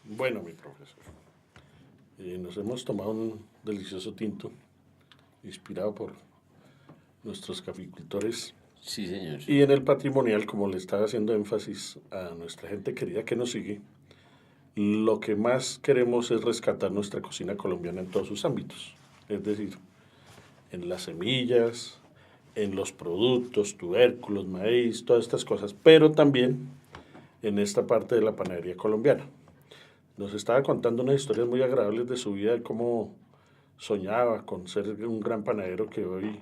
Bueno, mi profesor, nos hemos tomado un delicioso tinto inspirado por nuestros caficultores Sí, señor. y en el patrimonial, como le estaba haciendo énfasis a nuestra gente querida que nos sigue, lo que más queremos es rescatar nuestra cocina colombiana en todos sus ámbitos, es decir, en las semillas, en los productos, tubérculos, maíz, todas estas cosas, pero también en esta parte de la panadería colombiana. Nos estaba contando unas historias muy agradables de su vida, de cómo soñaba con ser un gran panadero que hoy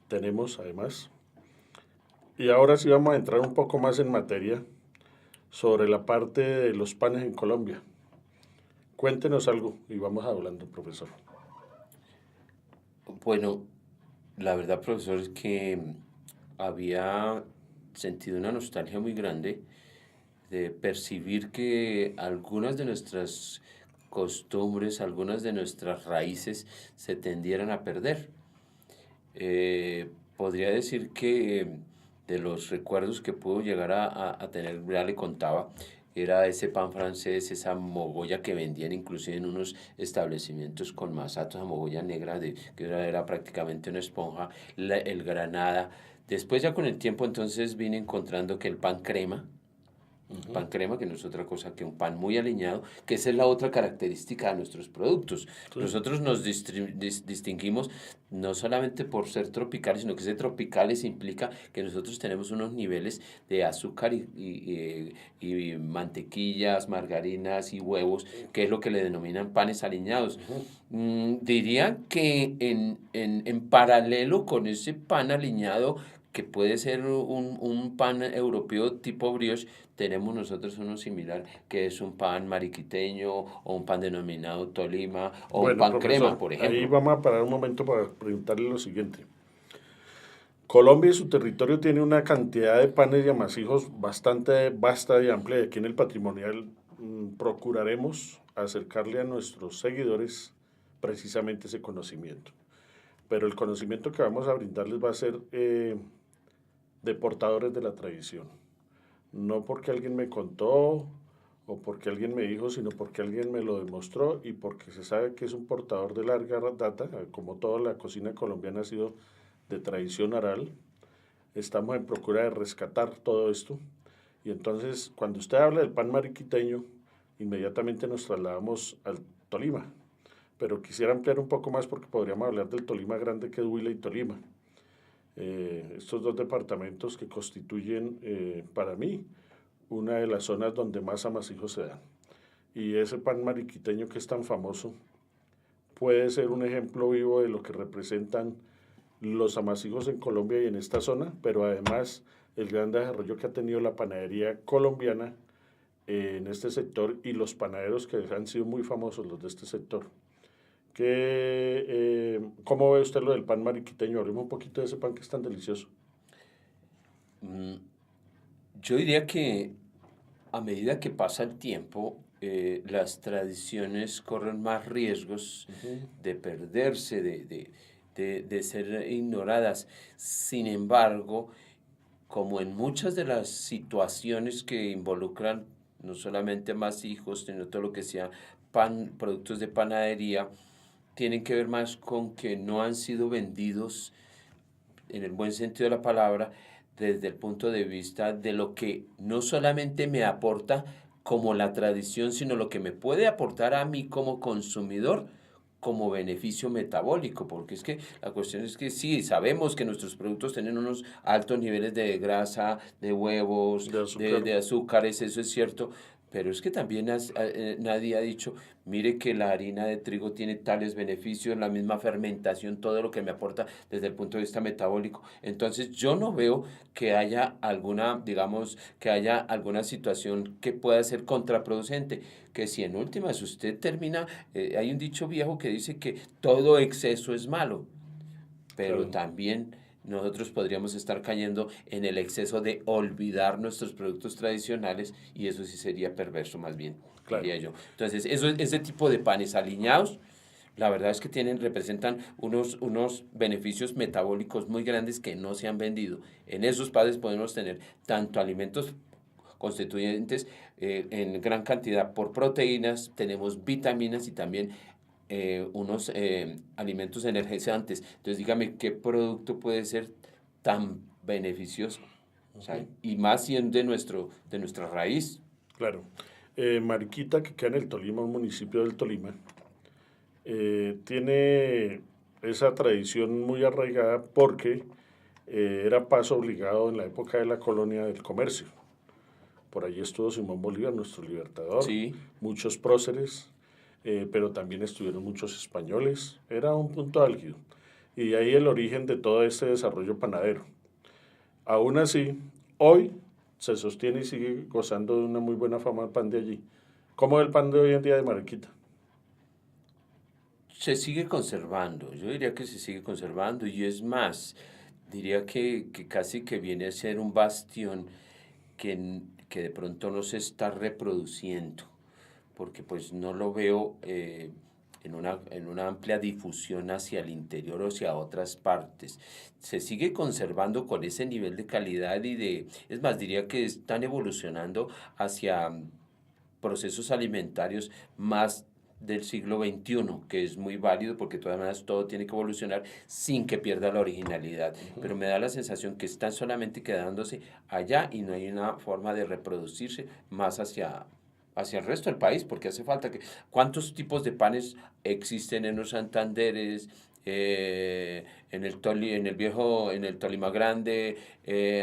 tenemos además. Y ahora sí vamos a entrar un poco más en materia sobre la parte de los panes en Colombia. Cuéntenos algo y vamos hablando, profesor. Bueno, la verdad, profesor, es que había sentido una nostalgia muy grande de percibir que algunas de nuestras costumbres, algunas de nuestras raíces se tendieran a perder. Podría decir que de los recuerdos que pudo llegar a tener, ya le contaba, era ese pan francés, esa mogolla que vendían inclusive en unos establecimientos con masatos, esa mogolla negra que era prácticamente una esponja, el granada. Después ya con el tiempo entonces vine encontrando que el pan crema, pan crema, que no es otra cosa que un pan muy aliñado, que esa es la otra característica de nuestros productos. Sí. Nosotros nos distinguimos no solamente por ser tropicales, sino que ser tropicales implica que nosotros tenemos unos niveles de azúcar y mantequillas, margarinas y huevos, que es lo que le denominan panes aliñados. Diría que en paralelo con ese pan aliñado, que puede ser un pan europeo tipo brioche, tenemos nosotros uno similar que es un pan mariquiteño o un pan denominado Tolima o un Bueno, pan crema, profesor, por ahí ejemplo. vamos a parar un momento para preguntarle lo siguiente. Colombia y su territorio tiene una cantidad de panes y amasijos bastante vasta y amplia. Y aquí en el patrimonial procuraremos acercarle a nuestros seguidores precisamente ese conocimiento. Pero el conocimiento que vamos a brindarles va a ser de portadores de la tradición. No porque alguien me contó o porque alguien me dijo, sino porque alguien me lo demostró y porque se sabe que es un portador de larga data, como toda la cocina colombiana ha sido de tradición oral. Estamos en procura de rescatar todo esto. Y entonces, cuando usted habla del pan mariquiteño, inmediatamente nos trasladamos al Tolima. Pero quisiera ampliar un poco más porque podríamos hablar del Tolima Grande, que es Huila y Tolima. Estos dos departamentos que constituyen, para mí, una de las zonas donde más amasijos se dan. Y ese pan mariquiteño que es tan famoso puede ser un ejemplo vivo de lo que representan los amasijos en Colombia y en esta zona, pero además el gran desarrollo que ha tenido la panadería colombiana en este sector y los panaderos que han sido muy famosos, los de este sector. ¿Cómo ve usted lo del pan mariquiteño? Hablemos un poquito de ese pan que es tan delicioso. Mm, Yo diría que a medida que pasa el tiempo, las tradiciones corren más riesgos Ujú. de perderse, de ser ignoradas. Sin embargo, como en muchas de las situaciones que involucran no solamente más hijos, sino todo lo que sea productos de panadería, tienen que ver más con que no han sido vendidos en el buen sentido de la palabra, desde el punto de vista de lo que no solamente me aporta como la tradición, sino lo que me puede aportar a mí como consumidor como beneficio metabólico, porque es que la cuestión es que sí, sabemos que nuestros productos tienen unos altos niveles de grasa, de huevos, De azúcar. de azúcares, eso es cierto, pero es que también nadie ha dicho, mire que la harina de trigo tiene tales beneficios, la misma fermentación, todo lo que me aporta desde el punto de vista metabólico. Entonces yo no veo que haya alguna, digamos, que haya alguna situación que pueda ser contraproducente, que si en últimas usted termina, hay un dicho viejo que dice que todo exceso es malo, pero Claro, también nosotros podríamos estar cayendo en el exceso de olvidar nuestros productos tradicionales y eso sí sería perverso más bien, claro. diría yo. Entonces, ese tipo de panes aliñados, la verdad es que representan unos beneficios metabólicos muy grandes que no se han vendido. En esos panes podemos tener tanto alimentos constituyentes en gran cantidad por proteínas, tenemos vitaminas y también unos alimentos energizantes. Entonces, dígame, ¿qué producto puede ser tan beneficioso? O sea, y más siendo de nuestra raíz. Claro. Mariquita, que queda en el Tolima, un municipio del Tolima, tiene esa tradición muy arraigada porque era paso obligado en la época de la colonia del comercio. Por allí estuvo Simón Bolívar, nuestro libertador, Sí, muchos próceres, pero también estuvieron muchos españoles. Era un punto álgido. Y de ahí el origen de todo este desarrollo panadero. Aún así, hoy se sostiene y sigue gozando de una muy buena fama el pan de allí. ¿Cómo es el pan de hoy en día de Mariquita? se sigue conservando, yo diría que se sigue conservando y es más, diría que casi que viene a ser un bastión que de pronto no se está reproduciendo, porque pues no lo veo en una amplia difusión hacia el interior o hacia otras partes. Se sigue conservando con ese nivel de calidad es más, diría que están evolucionando hacia procesos alimentarios más del siglo XXI, que es muy válido porque de todas maneras todo tiene que evolucionar sin que pierda la originalidad. Pero me da la sensación que están solamente quedándose allá y no hay una forma de reproducirse más hacia el resto del país, porque hace falta que... ¿Cuántos tipos de panes existen en los Santanderes, en el viejo, en el Tolima Grande,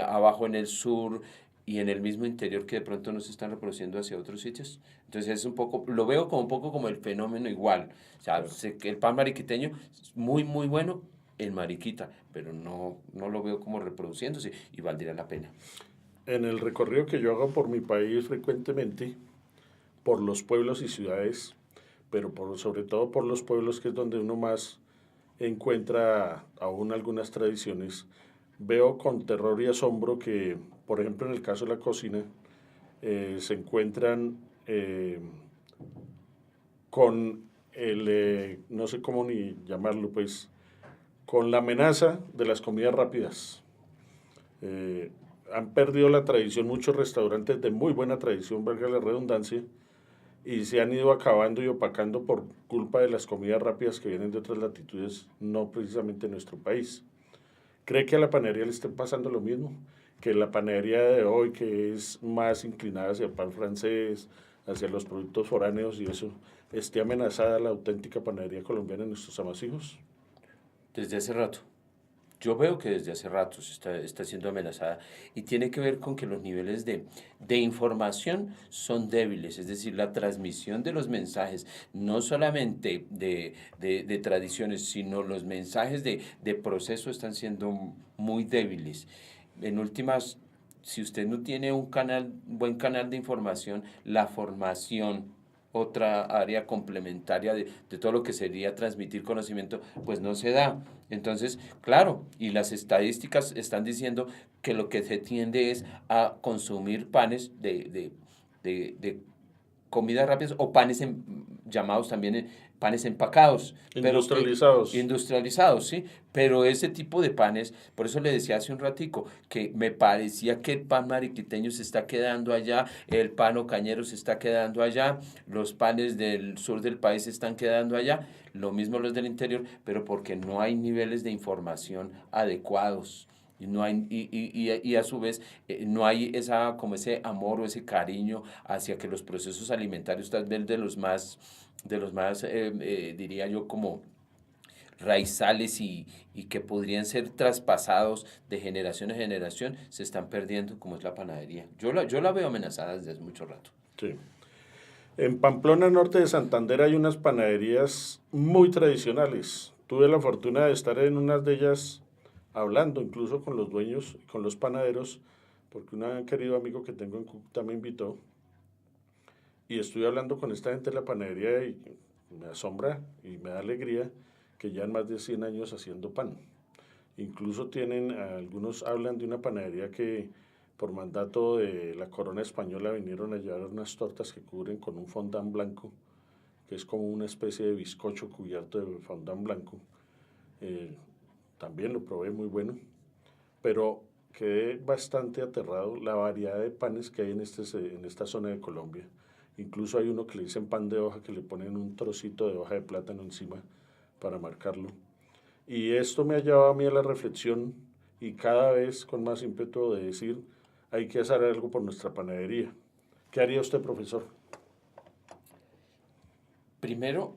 abajo en el sur y en el mismo interior que de pronto no se están reproduciendo hacia otros sitios? Entonces es un poco, lo veo como un poco como el fenómeno igual. O sea, Claro. sé que el pan mariquiteño es muy, muy bueno en Mariquita, pero no lo veo como reproduciéndose y valdría la pena. En el recorrido que yo hago por mi país frecuentemente, por los pueblos y ciudades, pero sobre todo por los pueblos, que es donde uno más encuentra aún algunas tradiciones, veo con terror y asombro que, por ejemplo, en el caso de la cocina, se encuentran con no sé cómo ni llamarlo, pues, con la amenaza de las comidas rápidas. Eh, Han perdido la tradición muchos restaurantes de muy buena tradición, valga la redundancia, y se han ido acabando y opacando por culpa de las comidas rápidas que vienen de otras latitudes, no precisamente en nuestro país. ¿Cree que a la panadería le esté pasando lo mismo? Que la panadería de hoy, que es más inclinada hacia el pan francés, hacia los productos foráneos y eso, esté amenazada la auténtica panadería colombiana en nuestros amasijos. Desde hace rato. Yo veo que desde hace rato está siendo amenazada y tiene que ver con que los niveles de información son débiles, es decir, la transmisión de los mensajes, no solamente de tradiciones, sino los mensajes de proceso están siendo muy débiles. En últimas, si usted no tiene buen canal de información, la formación, otra área complementaria de todo lo que sería transmitir conocimiento, pues no se da. Entonces, claro, y las estadísticas están diciendo que lo que se tiende es a consumir panes de comidas rápidas o llamados también panes empacados, pero que Industrializados. industrializados, ¿sí? Pero ese tipo de panes, por eso le decía hace un ratico, que me parecía que el pan mariquiteño se está quedando allá, el pan ocañero se está quedando allá, los panes del sur del país se están quedando allá, lo mismo los del interior, pero porque no hay niveles de información adecuados. Y, no hay, y a su vez no hay como ese amor o ese cariño hacia que los procesos alimentarios, tal vez de los más diría yo, como raizales y que podrían ser traspasados de generación en generación, se están perdiendo, como es la panadería. Yo la veo amenazada desde hace mucho rato. Sí. En Pamplona, norte de Santander, hay unas panaderías muy tradicionales. Tuve la fortuna de estar en unas de ellas hablando incluso con los dueños, con los panaderos, porque un querido amigo que tengo en Cúcuta me invitó y estuve hablando con esta gente de la panadería y me asombra y me da alegría que ya han más de 100 años haciendo pan. Incluso algunos hablan de una panadería que por mandato de la corona española vinieron a llevar unas tortas que cubren con un fondant blanco, que es como una especie de bizcocho cubierto de fondant blanco. Eh, También lo probé muy bueno, pero quedé bastante aterrado la variedad de panes que hay en esta zona de Colombia. Incluso hay uno que le dicen pan de hoja, que le ponen un trocito de hoja de plátano encima para marcarlo. Y esto me ha llevado a mí a la reflexión y cada vez con más ímpetu de decir, hay que hacer algo por nuestra panadería. ¿Qué haría usted, profesor? Primero,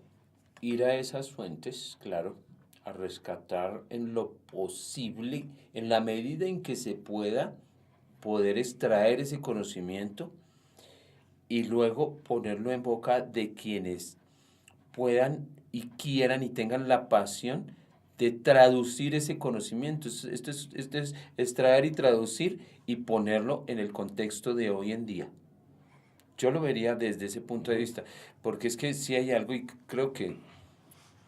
ir a esas fuentes, claro, a rescatar en lo posible, en la medida en que se pueda, poder extraer ese conocimiento y luego ponerlo en boca de quienes puedan y quieran y tengan la pasión de traducir ese conocimiento. Esto es extraer y traducir y ponerlo en el contexto de hoy en día. Yo lo vería desde ese punto de vista, porque es que si hay algo, y creo que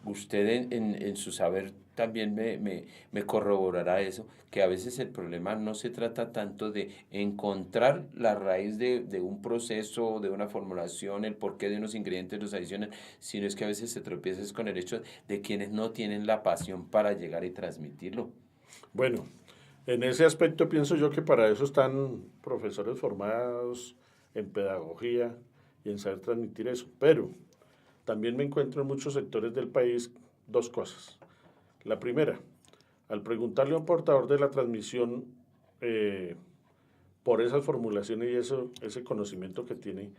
usted en su saber también me corroborará eso, que a veces el problema no se trata tanto de encontrar la raíz de un proceso, de una formulación, el porqué de unos ingredientes los adicionan, sino es que a veces se tropieza es con el hecho de quienes no tienen la pasión para llegar y transmitirlo. Bueno, en ese aspecto pienso yo que para eso están profesores formados en pedagogía y en saber transmitir eso. Pero también me encuentro en muchos sectores del país dos cosas. La primera, al preguntarle a un portador de la transmisión eh, por esas formulaciones y ese conocimiento que tiene,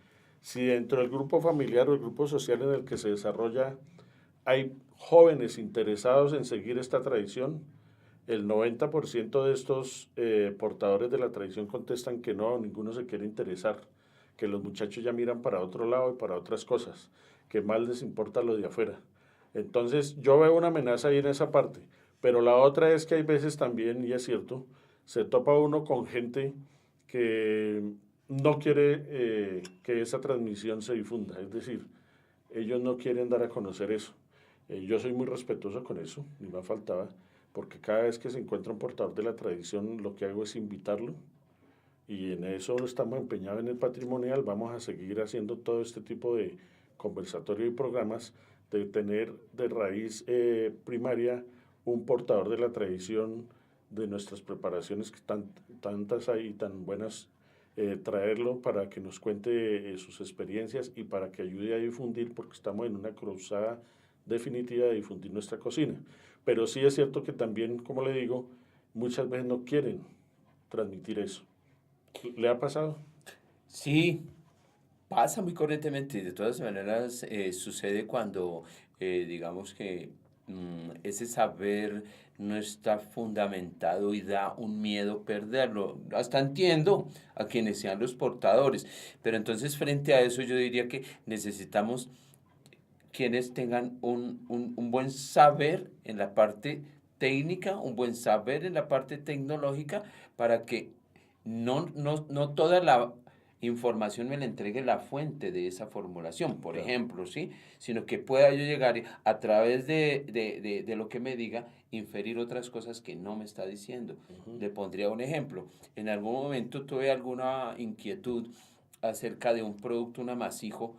si dentro del grupo familiar o el grupo social en el que se desarrolla hay jóvenes interesados en seguir esta tradición, el 90% de estos portadores de la tradición contestan que no, ninguno se quiere interesar, que los muchachos ya miran para otro lado y para otras cosas, que más les importa lo de afuera. Entonces yo veo una amenaza ahí en esa parte, pero la otra es que hay veces también, y es cierto, se topa uno con gente que no quiere que esa transmisión se difunda, es decir, ellos no quieren dar a conocer eso. Yo soy muy respetuoso con eso, ni más faltaba, porque cada vez que se encuentra un portador de la tradición, lo que hago es invitarlo y en eso estamos empeñados en el patrimonial. Vamos a seguir haciendo todo este tipo de conversatorio y programas de tener de raíz primaria un portador de la tradición de nuestras preparaciones, que tantas hay y tan buenas, traerlo para que nos cuente sus experiencias y para que ayude a difundir, porque estamos en una cruzada definitiva de difundir nuestra cocina. Pero sí es cierto que también, como le digo, muchas veces no quieren transmitir eso. ¿Le ha pasado? Sí, pasa muy corrientemente, de todas maneras sucede cuando digamos que ese saber no está fundamentado y da un miedo perderlo. Hasta entiendo a quienes sean los portadores, pero entonces frente a eso yo diría que necesitamos quienes tengan un buen saber en la parte técnica, un buen saber en la parte tecnológica, para que no toda la información me la entregue la fuente de esa formulación, por Claro. ejemplo, ¿sí? Sino que pueda yo llegar a través de lo que me diga, inferir otras cosas que no me está diciendo. Ujú. Le pondría un ejemplo. En algún momento tuve alguna inquietud acerca de un producto, un amasijo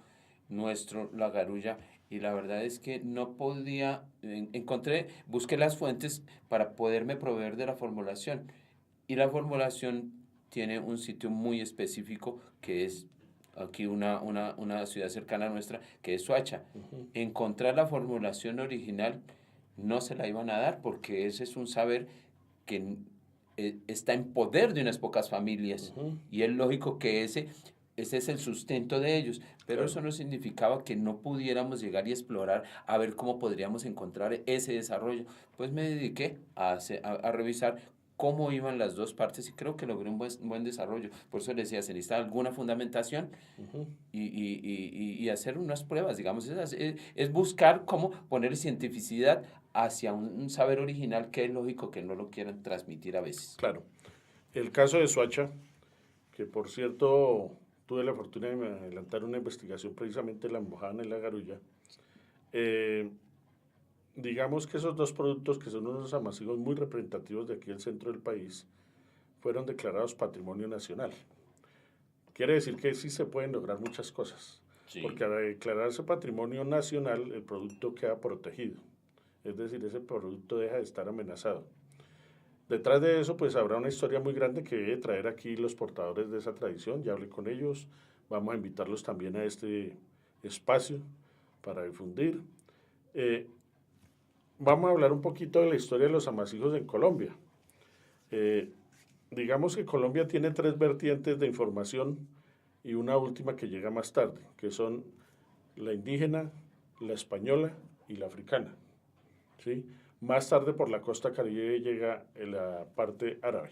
nuestro, la garulla, y la verdad es que no podía, busqué las fuentes para poderme proveer de la formulación. Y la formulación tiene un sitio muy específico que es aquí una ciudad cercana a nuestra, que es Soacha. Ujú. Encontrar la formulación original no se la iban a dar porque ese es un saber que está en poder de unas pocas familias. Ujú. Y es lógico que ese es el sustento de ellos, pero Claro. eso no significaba que no pudiéramos llegar y explorar a ver cómo podríamos encontrar ese desarrollo. Pues me dediqué a revisar cómo iban las dos partes y creo que logré un buen desarrollo. Por eso les decía, se necesita alguna fundamentación Ujú. y hacer unas pruebas, digamos, es buscar cómo poner cientificidad hacia un saber original que es lógico que no lo quieran transmitir a veces. Claro. El caso de Soacha, que por cierto tuve la fortuna de adelantar una investigación precisamente en la Mojana y la Garulla. eh, digamos que esos dos productos, que son unos amasivos muy representativos de aquí del centro del país, fueron declarados Patrimonio Nacional. Quiere decir que sí se pueden lograr muchas cosas, Sí. porque al declararse Patrimonio Nacional, el producto queda protegido. Es decir, ese producto deja de estar amenazado. Detrás de eso, pues habrá una historia muy grande que debe traer aquí los portadores de esa tradición. Ya hablé con ellos, vamos a invitarlos también a este espacio para difundir. Eh, Vamos a hablar un poquito de la historia de los amasijos en Colombia. Eh, digamos que Colombia tiene tres vertientes de información y una última que llega más tarde, que son la indígena, la española y la africana. ¿Sí? Más tarde por la costa caribe llega la parte árabe.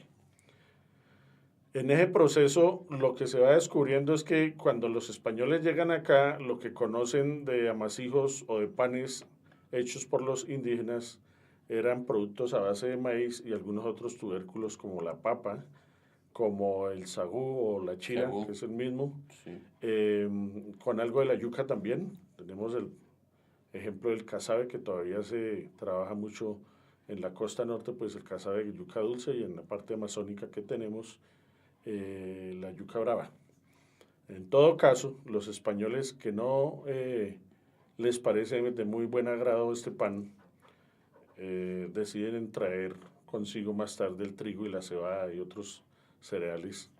En ese proceso lo que se va descubriendo es que cuando los españoles llegan acá, lo que conocen de amasijos o de panes hechos por los indígenas eran productos a base de maíz y algunos otros tubérculos como la papa, como el sagú o la chira, Sagú, que es el mismo, sí. eh, con algo de la yuca también. Tenemos el ejemplo del casabe que todavía se trabaja mucho en la costa norte, pues el casabe de yuca dulce y en la parte amazónica que tenemos la yuca brava. En todo caso, los españoles que no les parece de muy buen agrado este pan, deciden traer consigo más tarde el trigo y la cebada y otros cereales.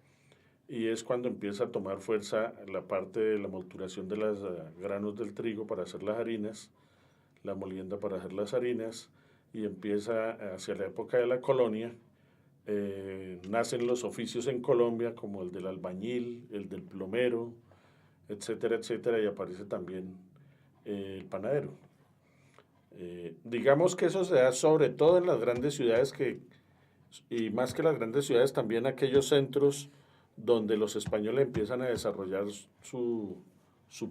Y es cuando empieza a tomar fuerza la parte de la molturación de los granos del trigo para hacer las harinas, la molienda para hacer las harinas, y empieza hacia la época de la colonia. Nacen los oficios en Colombia como el del albañil, el del plomero, etcétera, etcétera, y aparece también el panadero. Digamos que eso se da sobre todo en las grandes ciudades y más que las grandes ciudades, también aquellos centros donde los españoles empiezan a desarrollar su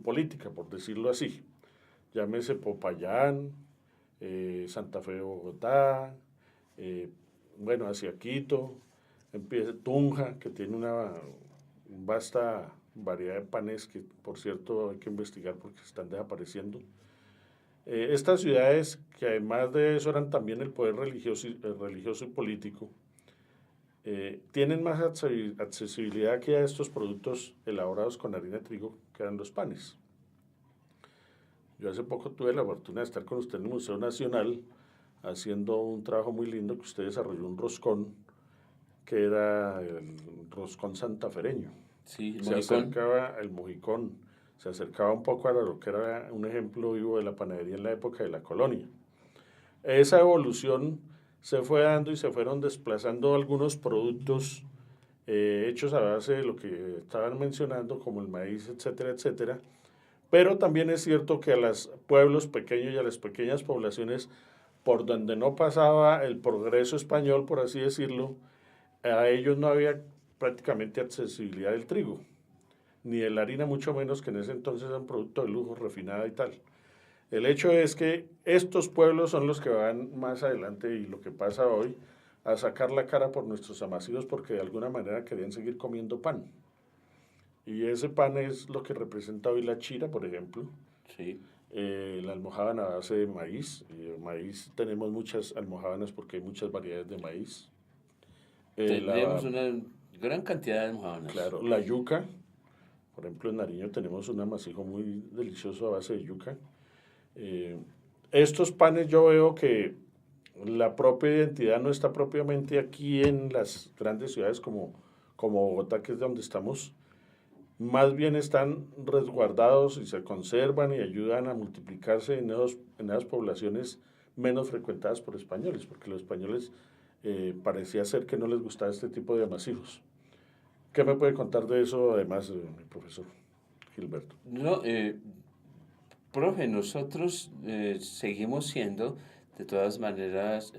política, por decirlo así. Llámese Popayán, Santa Fe de Bogotá, eh, bueno, hacia Quito, empieza Tunja, que tiene una vasta variedad de panes que, por cierto, hay que investigar porque están desapareciendo. Estas ciudades, que además de eso eran también el poder religioso y político, tienen más accesibilidad aquí a estos productos elaborados con harina de trigo que eran los panes. Yo hace poco tuve la fortuna de estar con usted en el Museo Nacional haciendo un trabajo muy lindo que usted desarrolló un roscón que era el roscón santafereño. Sí, el Se mojicón. acercaba el mojicón, se acercaba un poco a lo que era un ejemplo vivo de la panadería en la época de la colonia. Esa evolución se fue dando y se fueron desplazando algunos productos hechos a base de lo que estaban mencionando, como el maíz, etcétera, etcétera. Pero también es cierto que a los pueblos pequeños y a las pequeñas poblaciones por donde no pasaba el progreso español, por así decirlo, a ellos no había prácticamente accesibilidad del trigo, ni de la harina, mucho menos, que en ese entonces era un producto de lujo, refinada y tal. El hecho es que estos pueblos son los que van más adelante y lo que pasa hoy a sacar la cara por nuestros amasijos porque de alguna manera querían seguir comiendo pan. Y ese pan es lo que representa hoy la chira, por ejemplo, Sí. la almojábana a base de maíz. Maíz, tenemos muchas almojábanas porque hay muchas variedades de maíz. Tenemos una gran cantidad de almojábanas. Claro, la yuca, por ejemplo en Nariño tenemos un amasijo muy delicioso a base de yuca. Eh, Estos panes yo veo que la propia identidad no está propiamente aquí en las grandes ciudades como Bogotá, que es de donde estamos, más bien están resguardados y se conservan y ayudan a multiplicarse en esas poblaciones menos frecuentadas por españoles, porque los españoles parecía ser que no les gustaba este tipo de amasijos. ¿Qué me puede contar de eso, además, mi profesor Gilberto? No, profe, nosotros seguimos siendo, de todas maneras,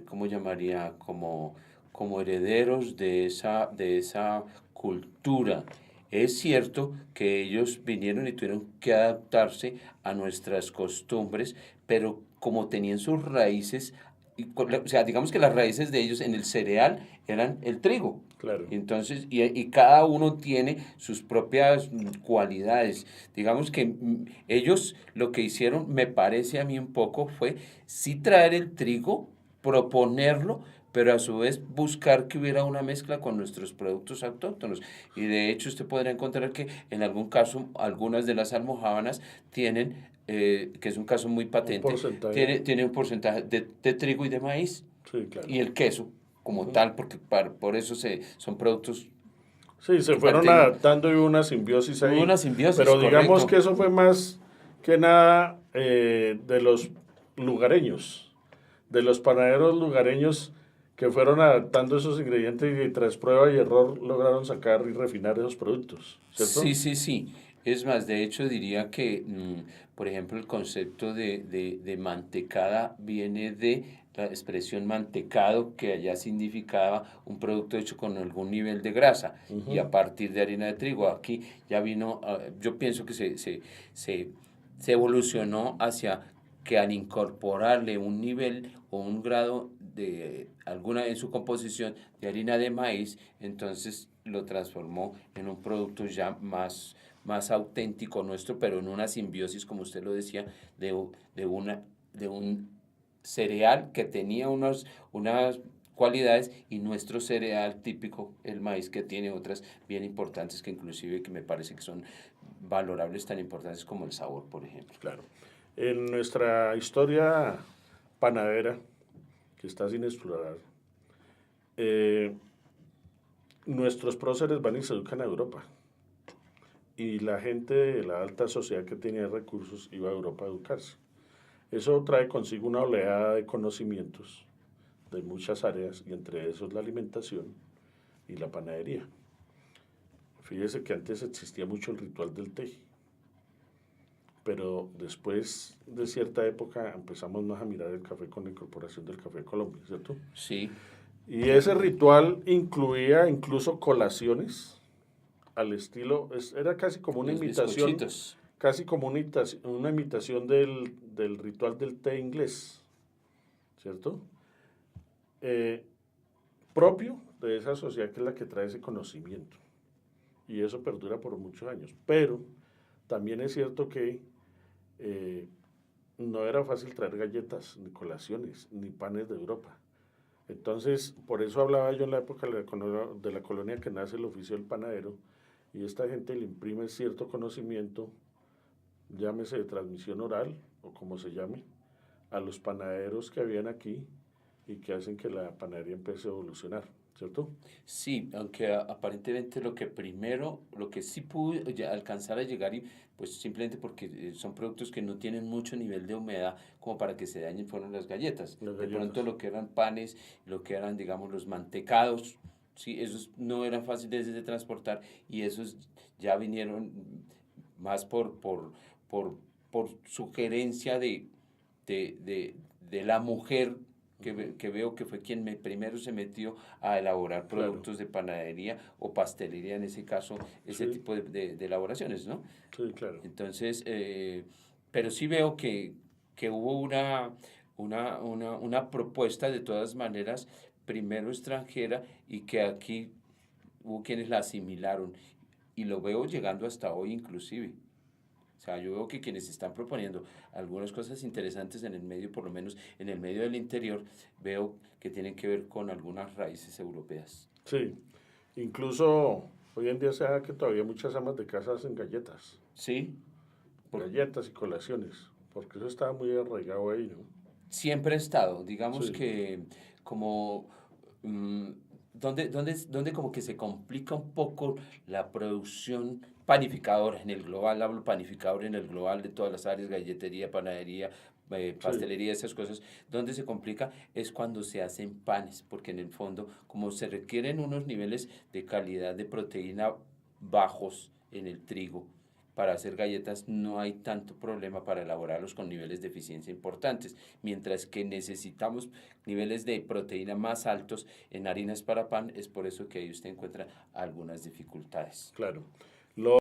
¿cómo llamaría? Como herederos de esa cultura. Es cierto que ellos vinieron y tuvieron que adaptarse a nuestras costumbres, pero como tenían sus raíces, o sea, digamos que las raíces de ellos en el cereal eran el trigo. Claro, Entonces, y cada uno tiene sus propias cualidades. Digamos que ellos lo que hicieron, me parece a mí un poco, fue sí traer el trigo, proponerlo, pero a su vez buscar que hubiera una mezcla con nuestros productos autóctonos. Y de hecho usted podrá encontrar que en algún caso algunas de las almojábanas tienen, que es un caso muy un patente, porcentaje, tiene un porcentaje de trigo y de maíz. Sí, claro. y el queso como tal, porque por eso son productos Sí, se que fueron mantienen. adaptando y hubo una simbiosis Hubo ahí. una simbiosis, Pero digamos correcto. que eso fue más que nada de los lugareños, de los panaderos lugareños que fueron adaptando esos ingredientes y tras prueba y error lograron sacar y refinar esos productos, ¿cierto? Sí, sí, sí. Es más, de hecho diría que, por ejemplo, el concepto de mantecada viene de la expresión mantecado, que allá significaba un producto hecho con algún nivel de grasa y a Ujú. partir de harina de trigo. Aquí ya vino, yo pienso que se, se evolucionó hacia que al incorporarle un nivel o un grado de alguna en su composición de harina de maíz, entonces lo transformó en un producto ya más auténtico nuestro, pero en una simbiosis, como usted lo decía, de un cereal que tenía unas cualidades y nuestro cereal típico, el maíz, que tiene otras bien importantes que inclusive que me parece que son valorables, tan importantes como el sabor, por ejemplo. Claro. En nuestra historia panadera, que está sin explorar, eh, nuestros próceres van y se educan a Europa. Y la gente de la alta sociedad que tenía recursos iba a Europa a educarse. Eso trae consigo una oleada de conocimientos de muchas áreas, y entre esos la alimentación y la panadería. Fíjese que antes existía mucho el ritual del té, pero después de cierta época empezamos más a mirar el café con la incorporación del café Colombia, ¿cierto? Sí, Y ese ritual incluía incluso colaciones al estilo, era los bizcochitos. casi como una imitación del ritual del té inglés, ¿cierto? Eh, propio de esa sociedad que es la que trae ese conocimiento. Y eso perdura por muchos años. Pero también es cierto que eh, no era fácil traer galletas, ni colaciones, ni panes de Europa. Entonces, por eso hablaba yo en la época de la colonia que nace el oficio del panadero, y esta gente le imprime cierto conocimiento, llámese de transmisión oral o como se llame, a los panaderos que habían aquí y que hacen que la panadería empiece a evolucionar, ¿cierto? Sí, aunque aparentemente lo que sí pudo alcanzar a llegar y pues simplemente porque son productos que no tienen mucho nivel de humedad como para que se dañen fueron las galletas. Las De pronto galletas. lo que eran panes, lo que eran digamos los mantecados, sí, esos no eran fáciles de transportar y esos ya vinieron más por, por sugerencia de la mujer que veo que fue quien primero se metió a elaborar Claro, productos de panadería o pastelería, en ese caso, ese sí, tipo de elaboraciones, ¿no? sí, claro. Entonces, pero sí veo que hubo una propuesta de todas maneras, primero extranjera, y que aquí hubo quienes la asimilaron, y lo veo llegando hasta hoy inclusive. O sea, yo veo que quienes están proponiendo algunas cosas interesantes en el medio, por lo menos en el medio del interior, veo que tienen que ver con algunas raíces europeas. Sí, incluso hoy en día se da que todavía muchas amas de casa hacen galletas, ¿Sí? Por- galletas y colaciones, porque eso estaba muy arraigado ahí, ¿no? Siempre he estado, digamos Sí, que como mm, donde como que se complica un poco la producción panificadora en el global, hablo panificador en el global de todas las áreas, galletería, panadería, sí, pastelería, esas cosas, donde se complica es cuando se hacen panes, porque en el fondo, como se requieren unos niveles de calidad de proteína bajos en el trigo, para hacer galletas no hay tanto problema para elaborarlos con niveles de eficiencia importantes, mientras que necesitamos niveles de proteína más altos en harinas para pan, es por eso que ahí usted encuentra algunas dificultades. claro.